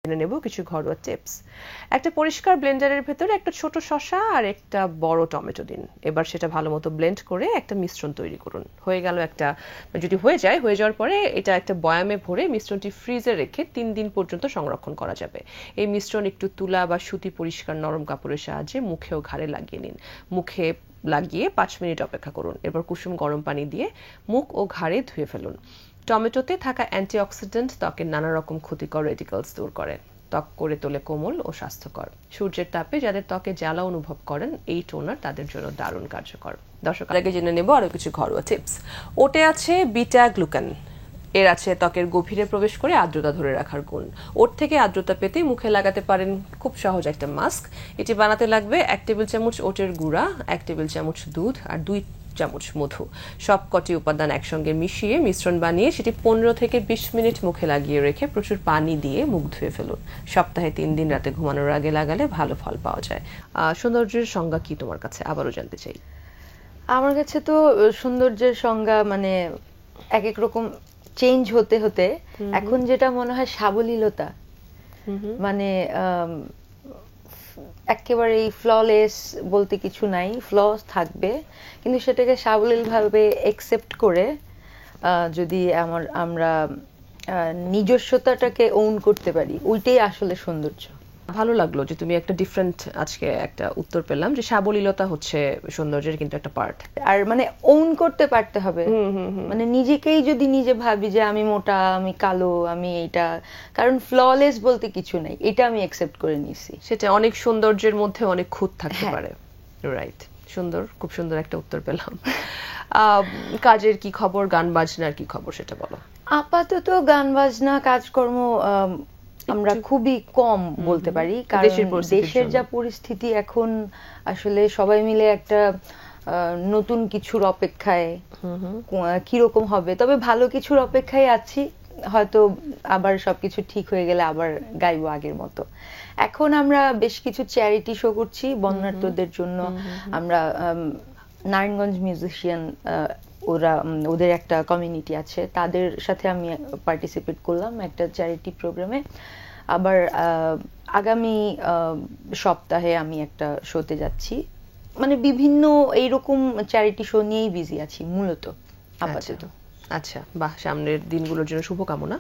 জেনে নেব কিছু ঘরোয়া টিপস। একটা পরিষ্কার ব্লেন্ডারের ভেতরে একটা ছোট শসা আর একটা বড় টমেটো দিন। এবার সেটা ভালো মতো ব্লেন্ড করে একটা মিশ্রণ তৈরি করুন। হয়ে গেল একটা, যদি হয়ে যাওয়ার পরে এটা একটা বয়ামে ভরে মিশ্রণটি ফ্রিজে রেখে 3 দিন পর্যন্ত সংরক্ষণ করা যাবে। এই মিশ্রণ একটু তুলা বা সুতি পরিষ্কার নরম কাপড়ের সাহায্যে মুখে ও ঘাড়ে লাগিয়ে নিন। মুখে লাগিয়ে 5 মিনিট অপেক্ষা করুন। এরপর কুসুম গরম পানি দিয়ে মুখ ও ঘাড়ে ধুয়ে ফেলুন। টমেটোতে থাকা অ্যান্টিঅক্সিডেন্ট ত্বকের নানা রকম ক্ষতিকর রেডিক্যালস দূর করে, ত্বক করে তোলে কোমল ও স্বাস্থ্যকর। সূর্যের তাপে যাদের ত্বকে জ্বালা অনুভব করেন, এই টোনার তাদের জন্য দারুণ কার্যকর। দর্শক, আগে জেনে নেব আরো কিছু ঘরোয়া টিপস। ওটে আছে বিটা গ্লুকান। এর আছে ত্বকের গভীরে প্রবেশ করে আর্দ্রতা ধরে রাখার গুণ। ওট থেকে আর্দ্রতা পেতে মুখে লাগাতে পারেন খুব সহজ একটা মাস্ক। এটি বানাতে লাগবে 1 টেবিল চামচ ওটের গুঁড়া, 1 টেবিল চামচ দুধ আর 2 চামচ মধু। সব কটি উপাদান একসঙ্গে মিশিয়ে মিশ্রণ বানিয়ে সেটি 15 থেকে 20 মিনিট মুখে লাগিয়ে রেখে প্রচুর পানি দিয়ে মুখ ধুয়ে ফেলুন। সপ্তাহে 3 দিন রাতে ঘুমানোর আগে লাগালে ভালো ফল পাওয়া যায়। সৌন্দর্যের সংজ্ঞা কি তোমার কাছে, আবারও জানতে চাই। আমার কাছে তো সৌন্দর্যের সংজ্ঞা মানে এক এক রকম চেঞ্জ হতে হতে এখন যেটা মনে হয় সাবলীলতা, মানে একেবারেই ফ্ললেস বলতে কিছু নাই, ফ্লস থাকবে কিন্তু সেটাকে সাবলীলভাবে একসেপ্ট করে যদি আমরা নিজস্বতাটাকে ওন করতে পারি, ওইটাই আসলে সৌন্দর্য। ভালো লাগলো যে তুমি একটা ডিফারেন্ট আজকে একটা উত্তর পেলাম, যে সাবলীলতা হচ্ছে সৌন্দর্যের কিন্তু একটা পার্ট। আর মানে ওন করতে পারতে হবে, মানে নিজেকেই যদি নিজে ভাবি যে আমি মোটা, আমি কালো, আমি এইটা, কারণ ফ্ললেস বলতে কিছু নাই, এটা আমি অ্যাকসেপ্ট করে নিছি। সেটা অনেক সৌন্দর্যের মধ্যে অনেক খুঁত থাকতে পারে। রাইট, সুন্দর, খুব সুন্দর একটা উত্তর পেলাম। কাজের কি খবর, গান বাজনার কি খবর সেটা বলো। আপাতত গান বাজনা কাজকর্ম আমরা খুবই কম বলতে পারি, কারণ দেশের যা পরিস্থিতি এখন, আসলে সবাই মিলে একটা নতুন কিছুর অপেক্ষায়, কিরকম হবে, তবে ভালো কিছুর অপেক্ষায় আছি। হয়তো আবার সবকিছু ঠিক হয়ে গেলে আবার গাইবো আগের মতো। এখন আমরা বেশ কিছু চ্যারিটি শো করছি বন্যার্তদের জন্য। আমরা নারায়ণগঞ্জ মিউজিশিয়ান, ওদের একটা কমিউনিটি আছে, তাদের সাথে আমি পার্টিসিপেট করলাম একটা চ্যারিটি প্রোগ্রামে। আবার আগামী সপ্তাহে আমি একটা শোতে যাচ্ছি, মানে বিভিন্ন এইরকম চ্যারিটি শো নিয়েই বিজি আছি মূলত আপাতত। আচ্ছা, বাহ, সামনের দিনগুলোর জন্য শুভকামনা।